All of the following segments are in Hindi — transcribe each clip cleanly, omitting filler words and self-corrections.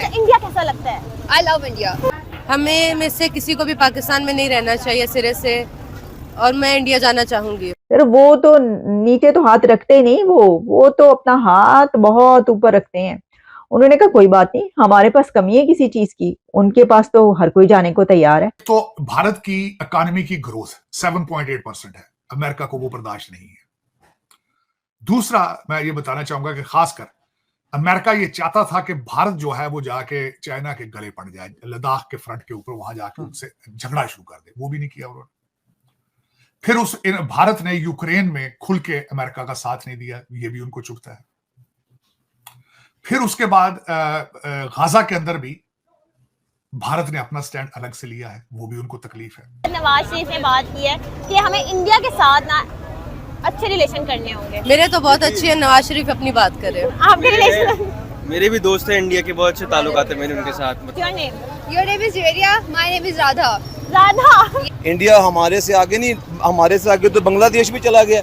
इंडिया कैसा लगता है? I love India. हमें में से किसी को भी पाकिस्तान में नहीं रहना चाहिए सिरे से, और मैं इंडिया जाना चाहूंगी। सर वो तो नीचे तो हाथ रखते ही नहीं, वो तो अपना हाथ बहुत ऊपर रखते हैं। उन्होंने कहा कोई बात नहीं, हमारे पास कमी है किसी चीज की, उनके पास तो हर कोई जाने को तैयार है। तो भारत की इकोनॉमी की ग्रोथ 7.8% है, अमेरिका को वो बर्दाश्त नहीं है। दूसरा मैं ये बताना चाहूंगा कि खासकर अमेरिका ये चाहता था कि भारत जो है वो जाके चाइना के गले पड़ जाए, लद्दाख के फ्रंट के ऊपर वहां जाके उनसे झगड़ा शुरू कर दे, वो भी नहीं किया उन्होंने। फिर भारत ने यूक्रेन में खुल के अमेरिका का साथ नहीं दिया, ये भी उनको चुभता है। फिर उसके बाद गाजा के अंदर भी भारत ने अपना स्टैंड अलग से लिया है, वो भी उनको तकलीफ है। नवाज शरीफ ने बात की है कि हमें इंडिया के साथ ना अच्छे रिलेशन करने होंगे। मेरे तो बहुत अच्छे हैं, नवाज शरीफ अपनी बात करे। आपके रिलेशन? मेरे भी दोस्त हैं इंडिया के, बहुत अच्छे ताल्लुकात है मेरे उनके साथ। Your name? Your name is वेरिया, my name is Radha. Radha. India हमारे से आगे नहीं, हमारे से आगे तो बांग्लादेश भी चला गया।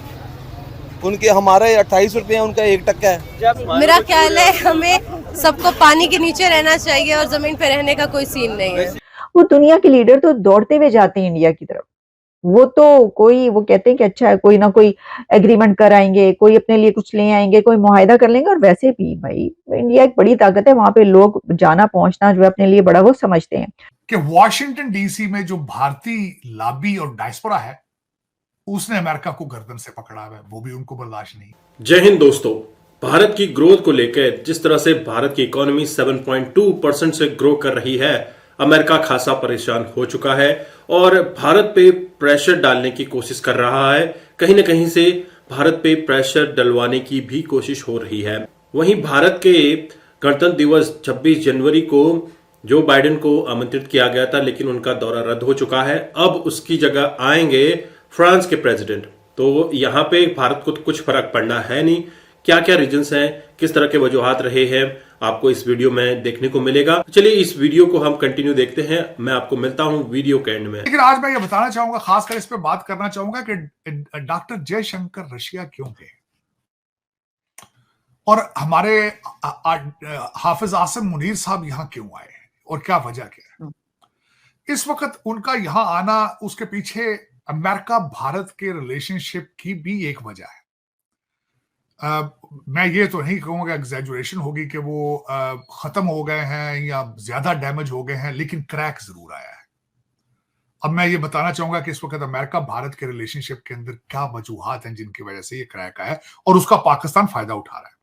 उनके हमारे 28 रुपए हैं, उनका 1 टक्का है। मेरा ख्याल है हमें सबको पानी के नीचे रहना चाहिए और जमीन पे रहने का कोई सीन नहीं है। वो दुनिया के लीडर तो दौड़ते हुए जाते हैं इंडिया की तरफ। वो तो वो कहते हैं कि अच्छा है, कोई ना कोई एग्रीमेंट कराएंगे, कोई अपने लिए कुछ ले आएंगे, कोई मुआहिदा कर लेंगे। और वैसे भी भाई इंडिया एक बड़ी ताकत है, वहां पे लोग जाना पहुंचना जो है अपने लिए बड़ा वो समझते हैं। कि वॉशिंगटन डीसी में जो भारतीय लॉबी और डायस्पोरा है उसने अमेरिका को गर्दन से पकड़ा हुआ है, वो भी उनको बर्दाश्त नहीं। जय हिंद दोस्तों। भारत की ग्रोथ को लेकर जिस तरह से भारत की इकोनॉमी 7.2% से ग्रो कर रही है, अमेरिका खासा परेशान हो चुका है और भारत पे प्रेशर डालने की कोशिश कर रहा है। कहीं ना कहीं से भारत पे प्रेशर डलवाने की भी कोशिश हो रही है। वहीं भारत के गणतंत्र दिवस 26 जनवरी को जो बाइडेन को आमंत्रित किया गया था, लेकिन उनका दौरा रद्द हो चुका है। अब उसकी जगह आएंगे फ्रांस के प्रेसिडेंट। तो यहाँ पे भारत को तो कुछ फर्क पड़ना है नहीं। क्या क्या रीजंस हैं, किस तरह के वजूहात रहे हैं, आपको इस वीडियो में देखने को मिलेगा। चलिए इस वीडियो को हम कंटिन्यू देखते हैं। मैं आपको मिलता हूं वीडियो के एंड में। लेकिन आज मैं ये बताना चाहूंगा, खासकर इस पे बात करना चाहूंगा कि डॉक्टर जयशंकर रशिया क्यों गए और हमारे हाफिज आसिम मुनीर साहब यहां क्यों आए और क्या वजह क्या है। इस वक्त उनका यहां आना, उसके पीछे अमेरिका भारत के रिलेशनशिप की भी एक वजह है। मैं ये तो नहीं कहूंगा एग्जैजुरेशन होगी कि वो खत्म हो गए हैं या ज्यादा डैमेज हो गए हैं, लेकिन क्रैक जरूर आया है। अब मैं ये बताना चाहूंगा कि इस वक्त अमेरिका भारत के रिलेशनशिप के अंदर क्या वजूहात हैं जिनकी वजह से ये क्रैक आया है और उसका पाकिस्तान फायदा उठा रहा है।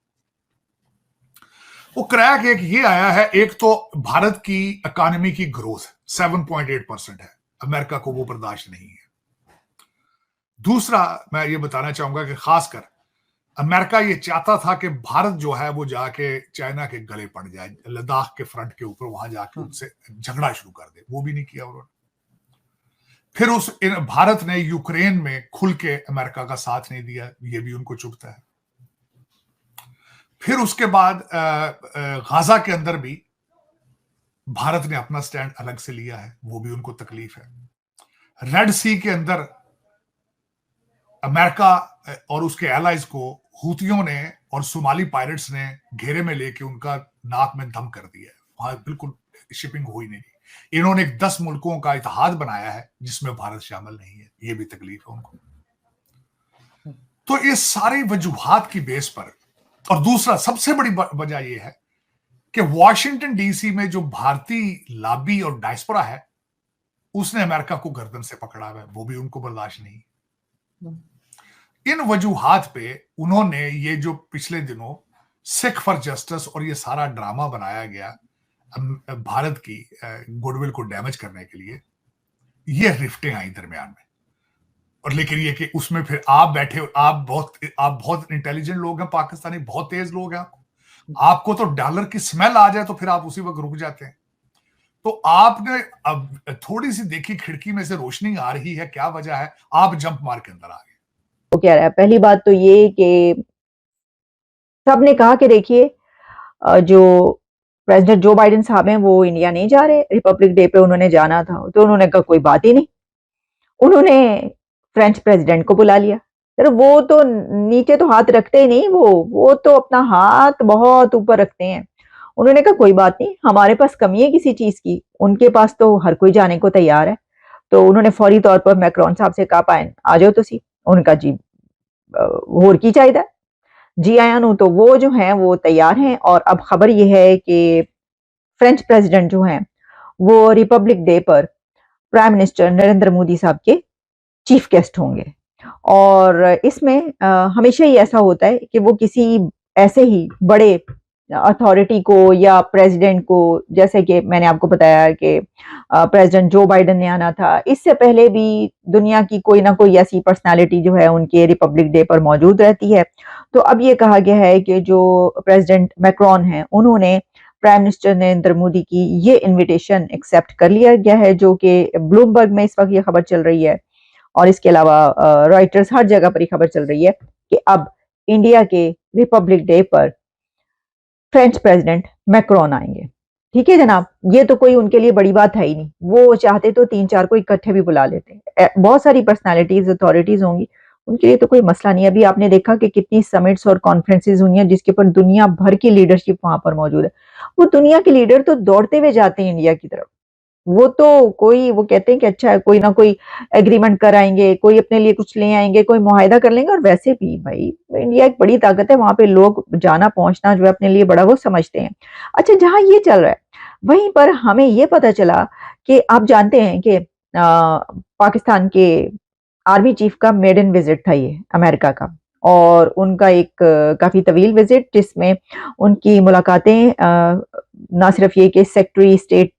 वो क्रैक एक ये आया है, एक तो भारत की इकोनॉमी की ग्रोथ 7.8% है, अमेरिका को वो बर्दाश्त नहीं है। दूसरा मैं ये बताना चाहूंगा कि खासकर अमेरिका ये चाहता था कि भारत जो है वो जाके चाइना के गले पड़ जाए, लद्दाख के फ्रंट के ऊपर वहां जाके उनसे झगड़ा शुरू कर दे, वो भी नहीं किया उन्होंने। फिर भारत ने यूक्रेन में खुल के अमेरिका का साथ नहीं दिया, ये भी उनको चुभता है। फिर उसके बाद गाजा के अंदर भी भारत ने अपना स्टैंड अलग से लिया है, वो भी उनको तकलीफ है। रेड सी के अंदर अमेरिका और उसके एलाइज को हूतियों ने और सोमाली पायरेट्स ने घेरे में लेके उनका नाक में दम कर दिया है, वहां बिल्कुल शिपिंग हो ही नहीं। इन्होंने 10 मुल्कों का इत्तेहाद बनाया है जिसमें भारत शामिल नहीं है, ये भी तकलीफ है उनको। तो ये सारी वजूहात की बेस पर, और दूसरा सबसे बड़ी वजह यह है कि वॉशिंगटन डीसी में जो भारतीय लॉबी और डायस्पोरा है उसने अमेरिका को गर्दन से पकड़ा हुआ है, वो भी उनको बर्दाश्त नहीं। इन वजूहात पे उन्होंने ये जो पिछले दिनों सिख फॉर जस्टिस और ये सारा ड्रामा बनाया गया भारत की गुडविल को डैमेज करने के लिए, ये रिफ्टें आई दरमियान में। और लेकिन ये कि उसमें फिर आप बैठे, आप बहुत इंटेलिजेंट लोग हैं, पाकिस्तानी बहुत तेज लोग हैं, आपको तो डॉलर की स्मेल आ जाए तो फिर आप उसी वक्त रुक जाते हैं। तो आपने अब थोड़ी सी देखी खिड़की में से रोशनी आ रही है, क्या वजह है, आप जंप मार के अंदर आ गए। वो कह रहा है, पहली बात तो ये कि सबने कहा कि देखिए जो प्रेसिडेंट जो बाइडेन साहब हैं वो इंडिया नहीं जा रहे, रिपब्लिक डे पे उन्होंने जाना था। तो उन्होंने कहा कोई बात ही नहीं, उन्होंने फ्रेंच प्रेसिडेंट को बुला लिया। सर वो तो नीचे तो हाथ रखते ही नहीं, वो तो अपना हाथ बहुत ऊपर रखते हैं। उन्होंने कहा कोई बात नहीं, हमारे पास कमी है किसी चीज की, उनके पास तो हर कोई जाने को तैयार है। तो उन्होंने फौरी तौर पर मैक्रोन साहब से कहा पाए आ जाओ तुसी। उनका जी होर की चाहिए जी आया नु, तो वो जो है वो तैयार हैं। और अब खबर ये है कि फ्रेंच प्रेसिडेंट जो हैं वो रिपब्लिक डे पर प्राइम मिनिस्टर नरेंद्र मोदी साहब के चीफ गेस्ट होंगे। और इसमें हमेशा ही ऐसा होता है कि वो किसी ऐसे ही बड़े अथॉरिटी को या प्रेसिडेंट को, जैसे कि मैंने आपको बताया कि प्रेसिडेंट जो बाइडेन ने आना था, इससे पहले भी दुनिया की कोई ना कोई ऐसी पर्सनालिटी जो है उनके रिपब्लिक डे पर मौजूद रहती है। तो अब ये कहा गया है कि जो प्रेसिडेंट मैक्रोन हैं उन्होंने प्राइम मिनिस्टर नरेंद्र मोदी की ये इनविटेशन एक्सेप्ट कर लिया गया है, जो कि ब्लूमबर्ग में इस वक्त ये खबर चल रही है और इसके अलावा रॉयटर्स, हर जगह पर ये खबर चल रही है कि अब इंडिया के रिपब्लिक डे पर फ्रेंच प्रेसिडेंट मैक्रोन आएंगे। ठीक है जनाब, ये तो कोई उनके लिए बड़ी बात है ही नहीं, वो चाहते तो 3-4 को इकट्ठे भी बुला लेते। बहुत सारी पर्सनालिटीज, अथॉरिटीज होंगी, उनके लिए तो कोई मसला नहीं है। अभी आपने देखा कि कितनी समिट्स और कॉन्फ्रेंसेज हुई हैं जिसके पर दुनिया भर की लीडरशिप वहां पर मौजूद है। वो दुनिया के लीडर तो दौड़ते हुए जाते हैं इंडिया की तरफ। वो तो कोई, वो कहते हैं कि अच्छा है, कोई ना कोई एग्रीमेंट कराएंगे, कोई अपने लिए कुछ ले आएंगे, कोई मुआहिदा कर लेंगे। और वैसे भी भाई इंडिया एक बड़ी ताकत है, वहां पे लोग जाना पहुंचना जो है अपने लिए बड़ा वो समझते हैं। अच्छा, जहां ये चल रहा है वहीं पर हमें ये पता चला कि आप जानते हैं कि पाकिस्तान के आर्मी चीफ का मेडन विजिट था ये अमेरिका का, और उनका एक काफी तवील विजिट जिसमें उनकी मुलाकातें ना सिर्फ ये कि सेक्रेटरी स्टेट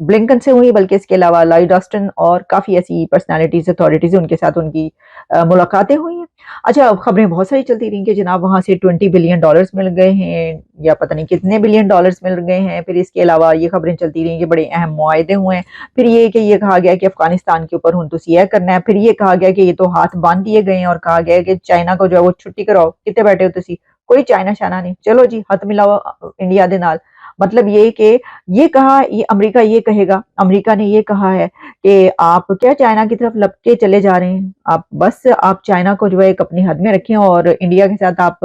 ब्लिंकन से हुई, बल्कि इसके अलावा लॉयड ऑस्टिन और काफी ऐसी पर्सनालिटीज, अथॉरिटीज उनके साथ उनकी मुलाकातें हुई हैं। अच्छा, खबरें बहुत सारी चलती रही कि जनाब वहां से $20 बिलियन मिल गए हैं या पता नहीं कितने बिलियन डॉलर्स मिल गए हैं। फिर इसके अलावा ये खबरें चलती रही कि बड़े अहम मुआहदे हुए हैं। फिर ये कहा गया कि अफगानिस्तान के ऊपर हुंतुसिया करना है। फिर ये कहा गया कि ये तो हाथ बांध दिए गए हैं और कहा गया कि चाइना को जो है वो छुट्टी कराओ, कितने बैठे हो तुसी, कोई चाइना शाना नहीं, चलो जी हाथ मिलाओ इंडिया दे नाल। मतलब ये कि ये कहा, ये अमेरिका ये कहेगा, अमेरिका ने ये कहा है कि आप क्या चाइना की तरफ लपके चले जा रहे हैं, आप चाइना को जो है एक अपनी हद में रखें और इंडिया के साथ आप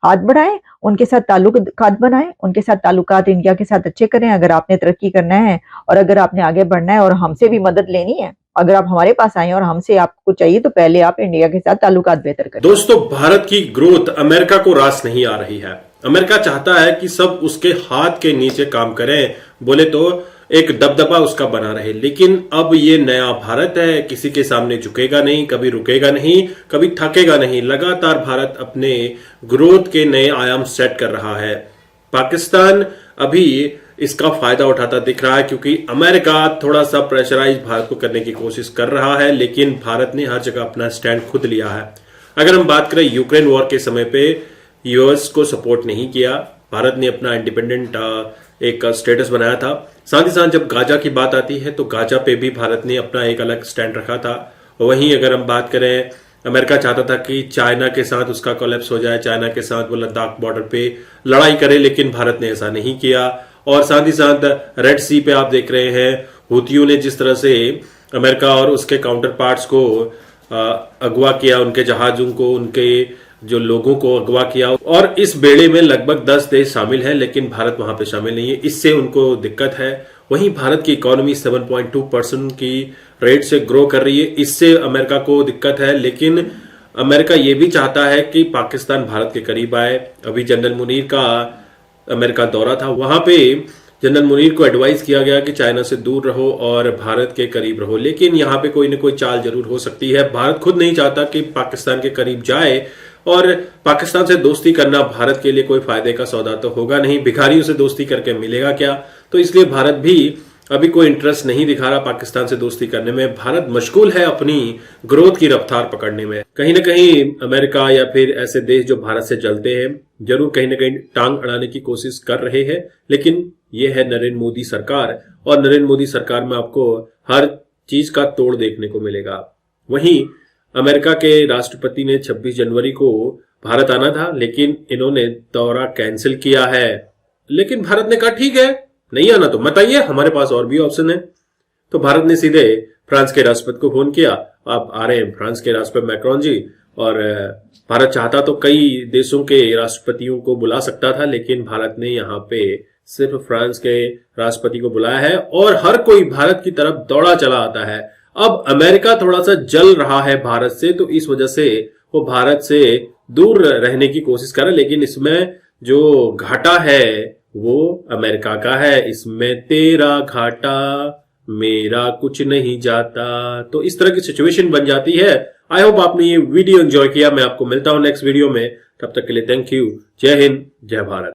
हाथ बढ़ाएं, उनके साथ ताल्लुकात बनाएं, उनके साथ ताल्लुकात इंडिया के साथ अच्छे करें। अगर आपने तरक्की करना है और अगर आपने आगे बढ़ना है और हमसे भी मदद लेनी है, अगर आप हमारे पास आए और हमसे आपको चाहिए तो पहले आप इंडिया के साथ ताल्लुकात बेहतर करें। दोस्तों, भारत की ग्रोथ अमेरिका को रास नहीं आ रही है। अमेरिका चाहता है कि सब उसके हाथ के नीचे काम करें, बोले तो एक दबदबा उसका बना रहे। लेकिन अब ये नया भारत है, किसी के सामने झुकेगा नहीं, कभी रुकेगा नहीं, कभी थकेगा नहीं। लगातार भारत अपने ग्रोथ के नए आयाम सेट कर रहा है। पाकिस्तान अभी इसका फायदा उठाता दिख रहा है क्योंकि अमेरिका थोड़ा सा प्रेशराइज भारत को करने की कोशिश कर रहा है, लेकिन भारत ने हर जगह अपना स्टैंड खुद लिया है। अगर हम बात करें यूक्रेन वॉर के समय पे यूएस को सपोर्ट नहीं किया, भारत ने अपना इंडिपेंडेंट एक स्टेटस बनाया था। साथ ही साथ जब गाजा की बात आती है तो गाजा पे भी भारत ने अपना एक अलग स्टैंड रखा था। वहीं अगर हम बात करें, अमेरिका चाहता था कि चाइना के साथ उसका कोलैप्स हो जाए, चाइना के साथ वो लद्दाख बॉर्डर पे लड़ाई करे, लेकिन भारत ने ऐसा नहीं किया। और साथ ही साथ रेड सी पे आप देख रहे हैं हुतियों ने जिस तरह से अमेरिका और उसके काउंटर पार्ट्स को अगवा किया, उनके जहाजों को, उनके जो लोगों को अगवा किया। और इस बेड़े में लगभग 10 देश शामिल हैं, लेकिन भारत वहां पे शामिल नहीं है, इससे उनको दिक्कत है। वहीं भारत की इकोनॉमी 7.2% की रेट से ग्रो कर रही है, इससे अमेरिका को दिक्कत है। लेकिन अमेरिका ये भी चाहता है कि पाकिस्तान भारत के करीब आए। अभी जनरल मुनीर का अमेरिका दौरा था, वहां पे जनरल मुनीर को एडवाइस किया गया कि चाइना से दूर रहो और भारत के करीब रहो। लेकिन यहाँ पे कोई न कोई चाल जरूर हो सकती है। भारत खुद नहीं चाहता कि पाकिस्तान के करीब जाए, और पाकिस्तान से दोस्ती करना भारत के लिए कोई फायदे का सौदा तो होगा नहीं। भिखारियों से दोस्ती करके मिलेगा क्या? तो इसलिए भारत भी अभी कोई इंटरेस्ट नहीं दिखा रहा पाकिस्तान से दोस्ती करने में। भारत मशगूल है अपनी ग्रोथ की रफ्तार पकड़ने में। कहीं ना कहीं अमेरिका या फिर ऐसे देश जो भारत से जलते हैं जरूर कहीं ना कहीं टांग अड़ाने की कोशिश कर रहे हैं, लेकिन ये है नरेंद्र मोदी सरकार, और नरेंद्र मोदी सरकार में आपको हर चीज का तोड़ देखने को मिलेगा। वहीं अमेरिका के राष्ट्रपति ने 26 जनवरी को भारत आना था, लेकिन इन्होंने दौरा कैंसिल किया है। लेकिन भारत ने कहा ठीक है, नहीं आना तो मत आइए, हमारे पास और भी ऑप्शन है। तो भारत ने सीधे फ्रांस के राष्ट्रपति को फोन किया, आप आ रहे हैं फ्रांस के राष्ट्रपति मैक्रोन जी। और भारत चाहता तो कई देशों के राष्ट्रपतियों को बुला सकता था, लेकिन भारत ने यहाँ पे सिर्फ फ्रांस के राष्ट्रपति को बुलाया है और हर कोई भारत की तरफ दौड़ा चला आता है। अब अमेरिका थोड़ा सा जल रहा है भारत से, तो इस वजह से वो भारत से दूर रहने की कोशिश कर रहा है, लेकिन इसमें जो घाटा है वो अमेरिका का है। इसमें तेरा घाटा मेरा कुछ नहीं जाता, तो इस तरह की सिचुएशन बन जाती है। आई होप आपने ये वीडियो एंजॉय किया। मैं आपको मिलता हूं नेक्स्ट वीडियो में, तब तक के लिए थैंक यू। जय हिंद, जय भारत।